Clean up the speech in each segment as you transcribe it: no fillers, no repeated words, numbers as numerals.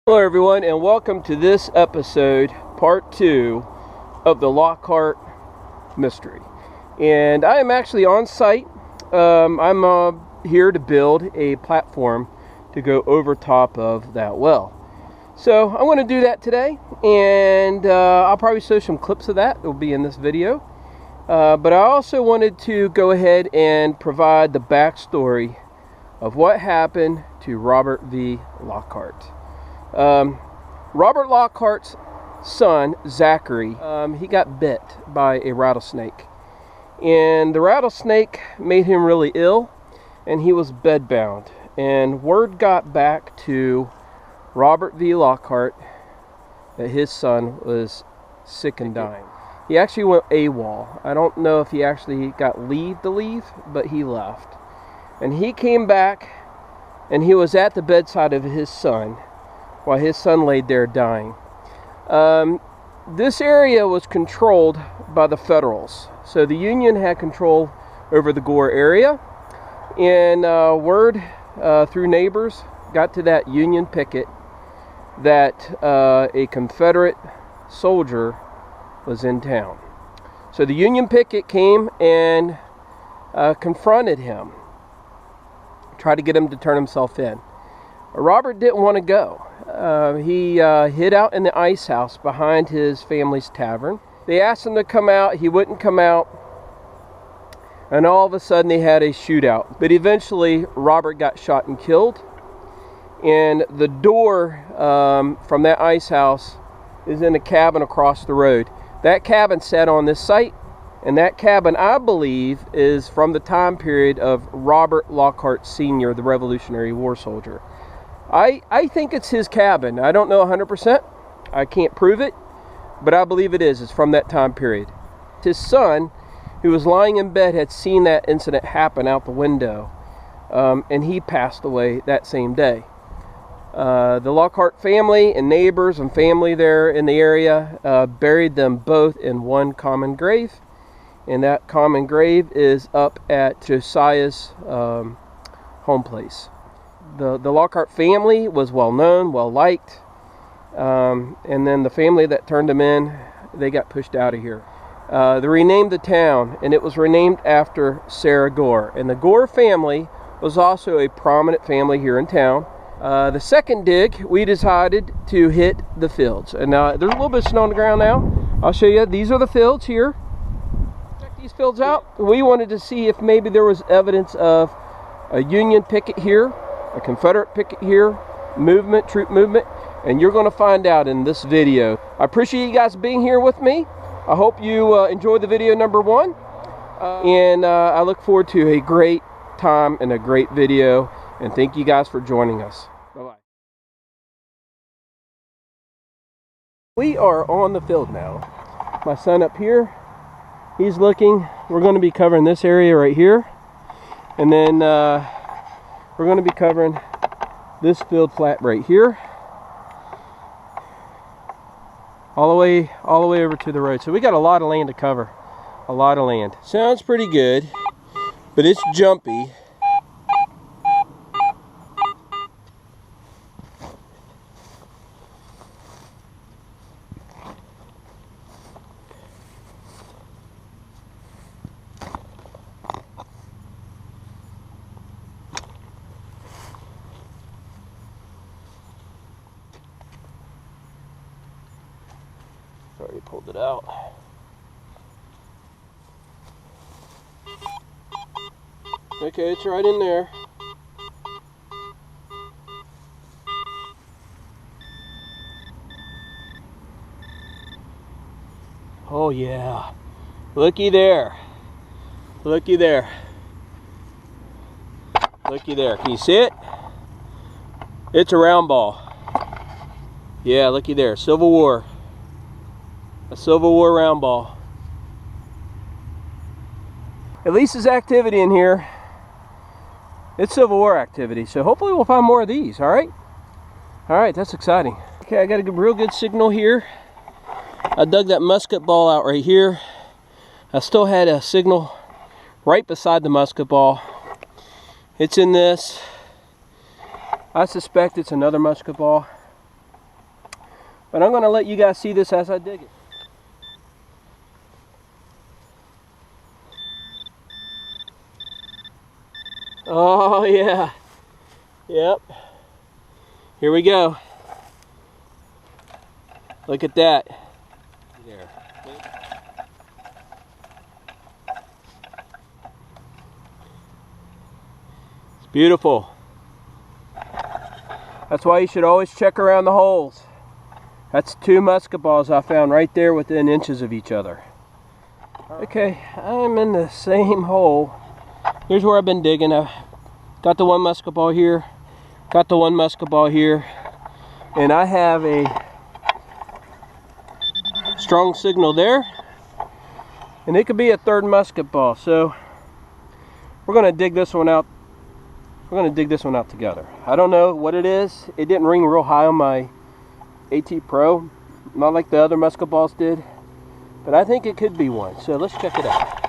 Hello everyone, and welcome to this episode, part 2 of the Lockhart Mystery. And I am actually on site. I'm here to build a platform to go over top of that well. So I'm going to do that today, and I'll probably show some clips of that. It will be in this video. But I also wanted to go ahead and provide the backstory of what happened to Robert V. Lockhart. Robert Lockhart's son, Zachary, he got bit by a rattlesnake. And the rattlesnake made him really ill, and he was bedbound. And word got back to Robert V. Lockhart that his son was sick and dying. He actually went AWOL. I don't know if he actually got leave to leave, but he left. And he came back, and he was at the bedside of his son while his son laid there dying. This area was controlled by the Federals. So the Union had control over the Gore area. And word through neighbors got to that Union picket that a Confederate soldier was in town. So the Union picket came and confronted him, tried to get him to turn himself in. Robert didn't want to go. He hid out in the ice house behind his family's tavern. They asked him to come out. He wouldn't come out. And all of a sudden they had a shootout. But eventually Robert got shot and killed. And the door from that ice house is in a cabin across the road. That cabin sat on this site. And that cabin, I believe, is from the time period of Robert Lockhart Sr., the Revolutionary War soldier. I think it's his cabin. I don't know 100%. I can't prove it, but I believe it is. It's from that time period. His son, who was lying in bed, had seen that incident happen out the window, and he passed away that same day. The Lockhart family and neighbors and family there in the area buried them both in one common grave, and that common grave is up at Josiah's home place. The Lockhart family was well known, well liked, and then the family that turned them in, they got pushed out of here. They renamed the town, and it was renamed after Sarah Gore. And the Gore family was also a prominent family here in town. The second dig, we decided to hit the fields. And there's a little bit of snow on the ground now. I'll show you. These are the fields here. Check these fields out. We wanted to see if maybe there was evidence of a Union picket here, a Confederate picket here, movement, troop movement, and you're going to find out in this video. I appreciate you guys being here with me. I hope you enjoyed the video number 1, and I look forward to a great time and a great video, and thank you guys for joining us. Bye-bye. We are on the field now. My son up here, he's looking. We're going to be covering this area right here, and then we're going to be covering this field flat right here, all the way over to the road. So we got a lot of land to cover, a lot of land. Sounds pretty good, but it's jumpy. Already pulled it out. Okay, it's right in there. Oh yeah. Looky there. Looky there. Looky there. Can you see it? It's a round ball. Yeah, looky there. Civil War. A Civil War round ball. At least there's activity in here. It's Civil War activity, so hopefully we'll find more of these, alright? Alright, that's exciting. Okay, I got a real good signal here. I dug that musket ball out right here. I still had a signal right beside the musket ball. It's in this. I suspect it's another musket ball. But I'm going to let you guys see this as I dig it. Oh yeah. Yep. Here we go. Look at that. There. It's beautiful. That's why you should always check around the holes. That's 2 musket balls I found right there within inches of each other. Okay, I'm in the same hole. Here's where I've been digging. I've got the 1 musket ball here, got the 1 musket ball here, and I have a strong signal there, and it could be a 3rd musket ball. So we're going to dig this one out. We're going to dig this one out together. I don't know what it is. It didn't ring real high on my AT Pro, not like the other musket balls did, but I think it could be one. So let's check it out.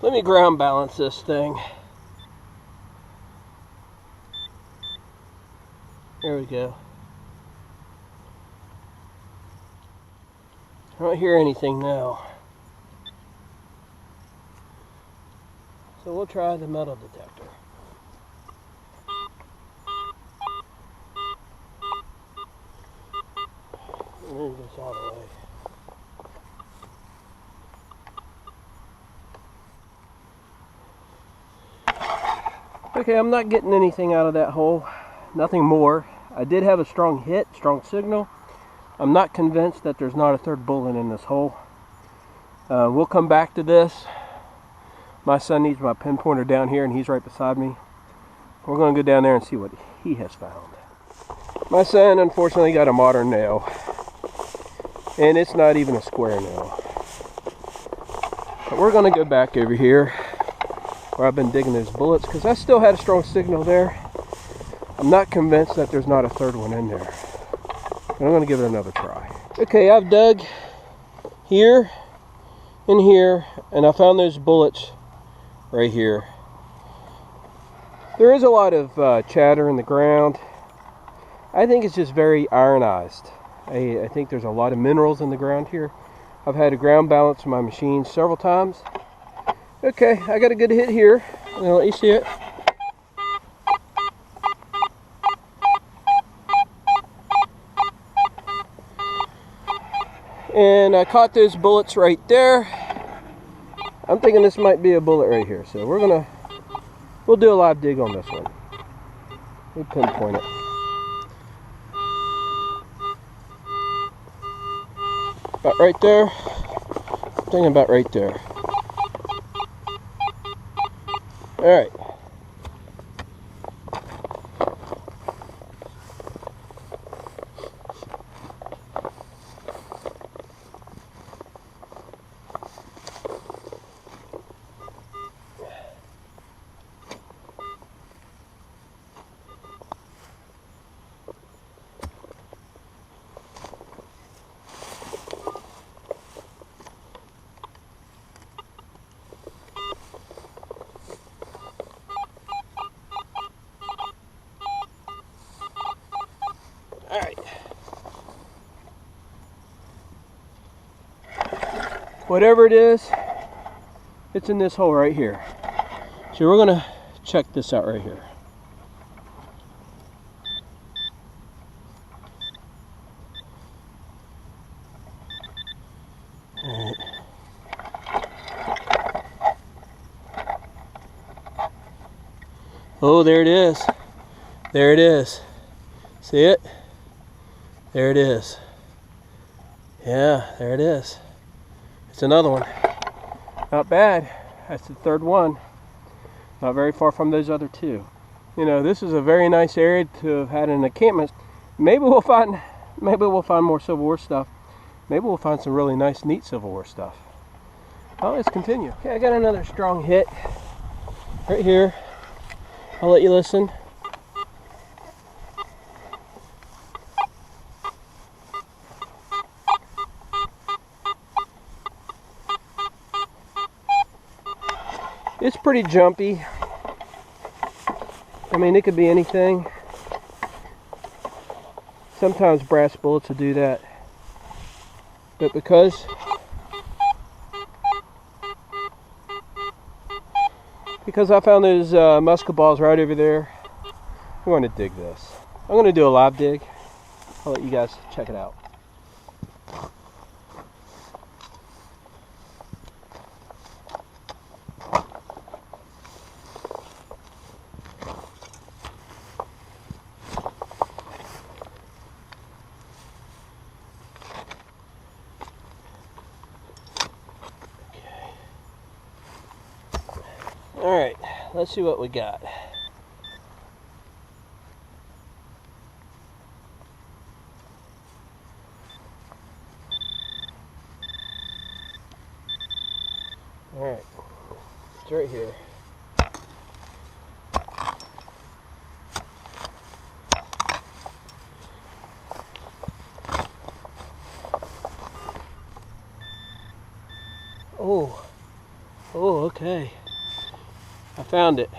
Let me ground balance this thing. There we go. I don't hear anything now. So we'll try the metal detector. Move this all the way. Okay, I'm not getting anything out of that hole. Nothing more. I did have a strong hit, strong signal. I'm not convinced that there's not a 3rd bullet in this hole. We'll come back to this. My son needs my pinpointer down here, and he's right beside me. We're going to go down there and see what he has found. My son unfortunately got a modern nail, and it's not even a square nail. But we're going to go back over here where I've been digging those bullets, because I still had a strong signal there. I'm not convinced that there's not a 3rd one in there, but I'm going to give it another try. Okay, I've dug here and here, and I found those bullets right here. There is a lot of chatter in the ground. I think it's just very ironized. I think there's a lot of minerals in the ground here. I've had to ground balance my machine several times. Okay, I got a good hit here. I'm gonna let you see it. And I caught those bullets right there. I'm thinking this might be a bullet right here. So we'll do a live dig on this one. We'll pinpoint it. About right there. I'm thinking about right there. All right. All right. Whatever it is, it's in this hole right here. So we're gonna check this out right here. All right. Oh, there it is. There it is. See it? There it is. Yeah, there it is. It's another one. Not bad. That's the 3rd one. Not very far from those other 2. you know, this is a very nice area to have had an encampment. Maybe we'll find more Civil War stuff. Maybe we'll find some really nice, neat Civil War stuff. Well, let's continue. Okay, I got another strong hit right here. I'll let you listen. It's pretty jumpy. I mean, it could be anything. Sometimes brass bullets will do that. But because I found those musket balls right over there, I'm going to dig this. I'm going to do a live dig. I'll let you guys check it out. Alright, let's see what we got. Alright, it's right here. Oh, okay. I found it.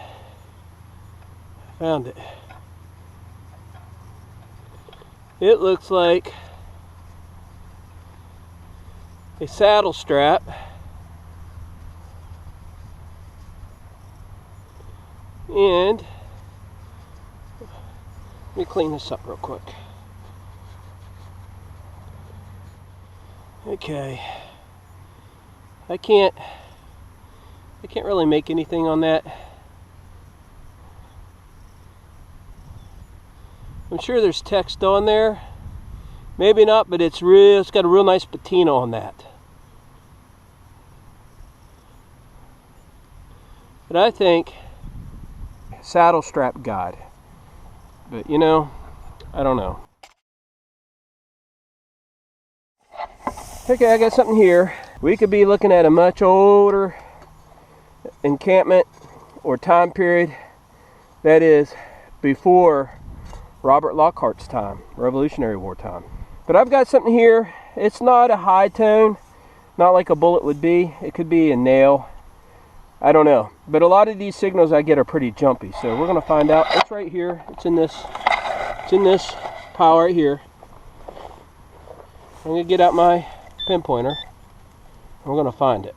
It looks like a saddle strap. And let me clean this up real quick. Okay. I can't really make anything on that. I'm sure there's text on there. Maybe not, but it's got a real nice patina on that. But I think saddle strap guide. But you know, I don't know. Okay, I got something here. We could be looking at a much older encampment or time period that is before Robert Lockhart's time, Revolutionary War time. But I've got something here. It's not a high tone, not like a bullet would be. It could be a nail. I don't know. But a lot of these signals I get are pretty jumpy. So we're gonna find out. It's right here. It's in this pile right here. I'm gonna get out my pinpointer and we're gonna find it.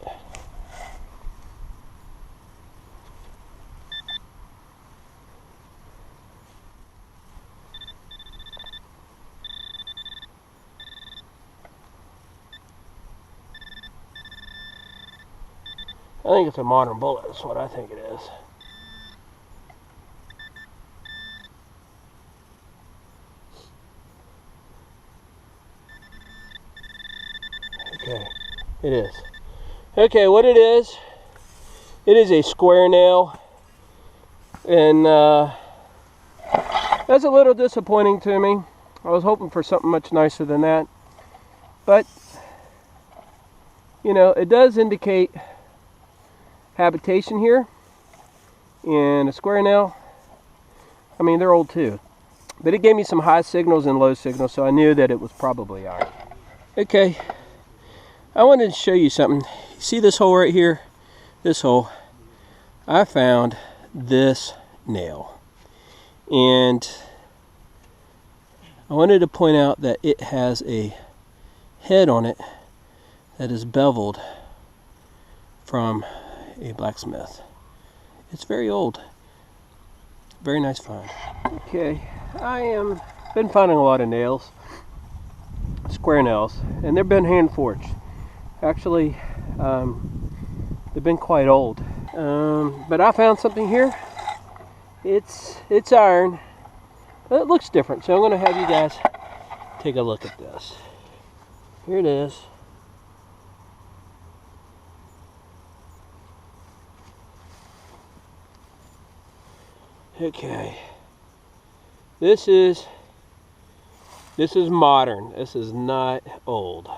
I think it's a modern bullet, that's what I think it is. Okay, it is. Okay, what it is a square nail. And that's a little disappointing to me. I was hoping for something much nicer than that. But, you know, it does indicate habitation here, and a square nail, I mean, they're old too, but it gave me some high signals and low signals, so I knew that it was probably iron. Okay, I wanted to show you something. See this hole right here? This hole. I found this nail, and I wanted to point out that it has a head on it that is beveled from a blacksmith. It's very old. Very nice find. Okay, I am been finding a lot of nails, square nails, and they've been hand forged. Actually, they've been quite old. But I found something here. It's iron, but it looks different. So I'm going to have you guys take a look at this. Here it is. Okay. This is modern. This is not old.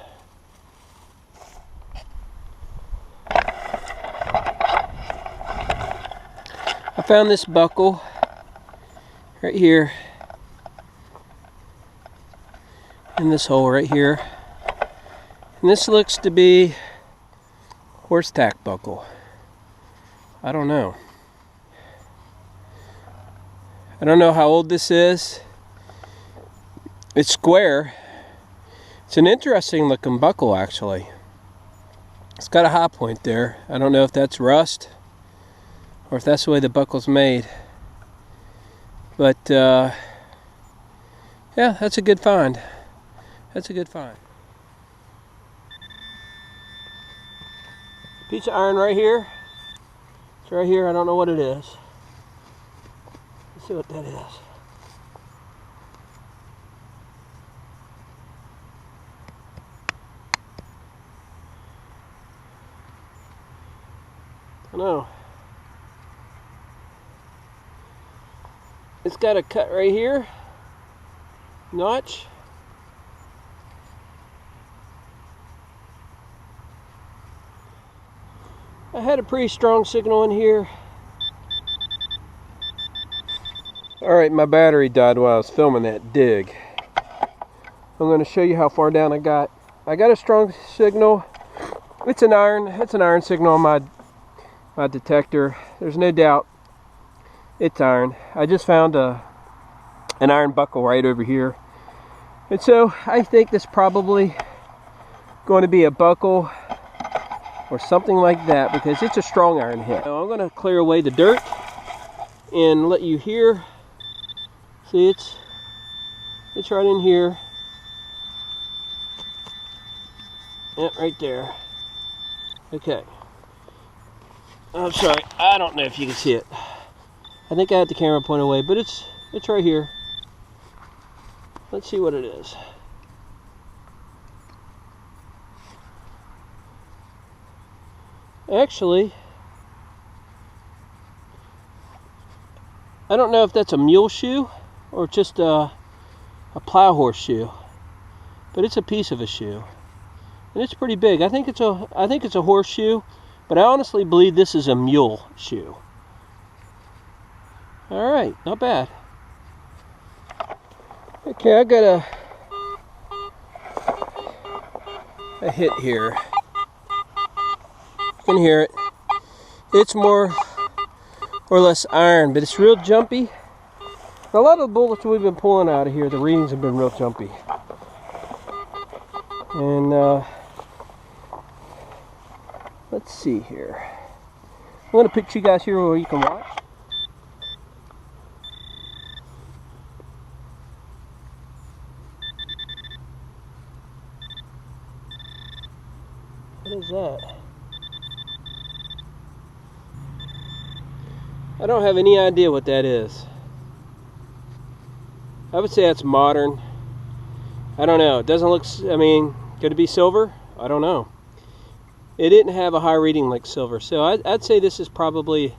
I found this buckle right here in this hole right here. And this looks to be horse tack buckle. I don't know. I don't know how old this is. It's square. It's an interesting looking buckle actually. It's got a high point there. I don't know if that's rust or if that's the way the buckle's made. But yeah, that's a good find. That's a good find. Piece of iron right here. It's right here. I don't know what it is. Let's see what that is. I don't know. It's got a cut right here. Notch. I had a pretty strong signal in here. Alright, my battery died while I was filming that dig. I'm going to show you how far down I got. I got a strong signal. It's an iron signal on my detector. There's no doubt it's iron. I just found an iron buckle right over here. And so I think this probably going to be a buckle or something like that because it's a strong iron hit. Now I'm going to clear away the dirt and let you hear. See, it's right in here. Yep, right there. Okay. I'm sorry, I don't know if you can see it. I think I had the camera point away, but it's right here. Let's see what it is. Actually, I don't know if that's a mule shoe or just a plow horse shoe, but it's a piece of a shoe, and it's pretty big. I think it's a horse shoe, but I honestly believe this is a mule shoe. All right, not bad. Okay, I got a hit here. You can hear it. It's more or less iron, but it's real jumpy. A lot of the bullets we've been pulling out of here, the readings have been real jumpy. And let's see here. I'm going to put you guys here where you can watch. What is that? I don't have any idea what that is. I would say that's modern. I don't know. It doesn't look, I mean, could it be silver? I don't know. It didn't have a high reading like silver, so I'd say this is probably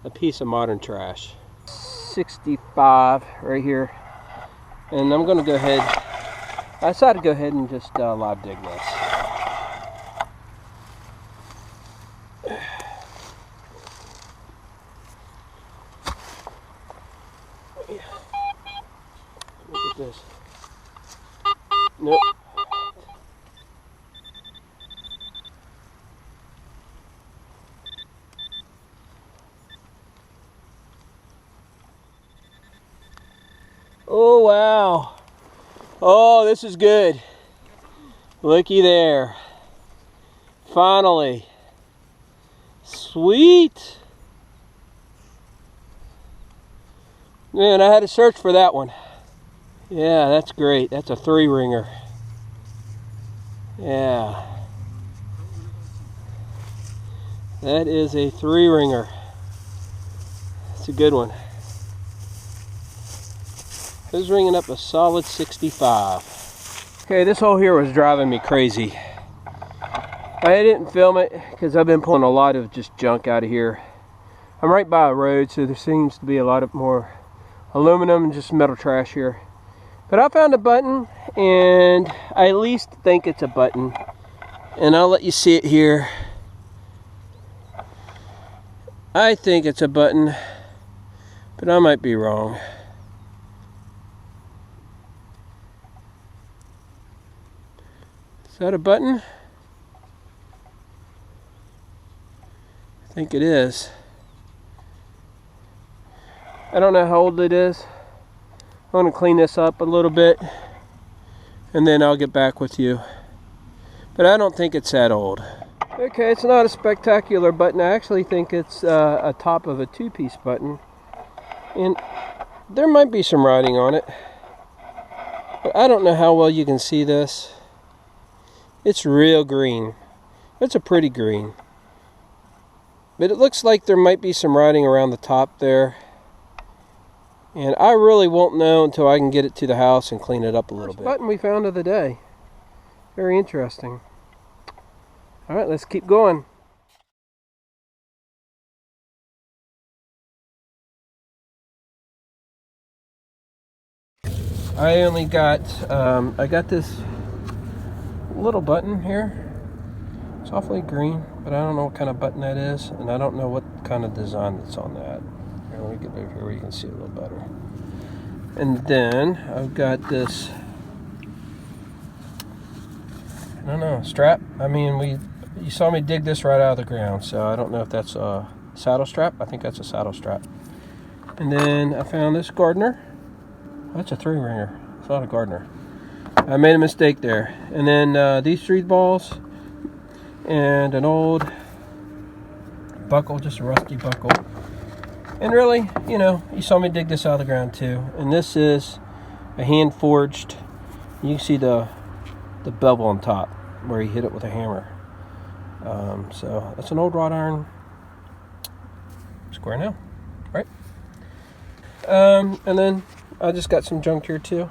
a piece of modern trash. 65 right here. And I'm going to go ahead, I decided to go ahead and just live dig this. Look at this. Nope. Oh wow. Oh, this is good. Looky there. Finally. Sweet. Man, I had to search for that one. Yeah, that's great. That's a 3-ringer. Yeah. That is a 3-ringer. That's a good one. It was ringing up a solid 65. Okay, this hole here was driving me crazy. I didn't film it because I've been pulling a lot of just junk out of here. I'm right by a road, so there seems to be a lot of more aluminum and just metal trash here. But I found a button, and I at least think it's a button. And I'll let you see it here. I think it's a button, but I might be wrong. Is that a button? I think it is. I don't know how old it is. I want to clean this up a little bit, and then I'll get back with you. But I don't think it's that old. Okay, it's not a spectacular button. I actually think it's a top of a two-piece button. And there might be some writing on it. But I don't know how well you can see this. It's real green. It's a pretty green. But it looks like there might be some writing around the top there. And I really won't know until I can get it to the house and clean it up a little bit. Button we found of the day. Very interesting. All right, let's keep going. I only got, I got this little button here. It's awfully green, but I don't know what kind of button that is, and I don't know what kind of design that's on that. Here, let me get over here where you can see it a little better. And then I've got this, I don't know, strap. I mean, you saw me dig this right out of the ground, so I don't know if that's a saddle strap. I think that's a saddle strap. And then I found this gardener. That's a 3-ringer. It's not a gardener. I made a mistake there. And then these 3 balls and an old buckle, just a rusty buckle. And really, you know, you saw me dig this out of the ground too. And this is a hand forged. You can see the bevel on top where he hit it with a hammer. So that's an old wrought iron square nail, right? And then I just got some junk here too.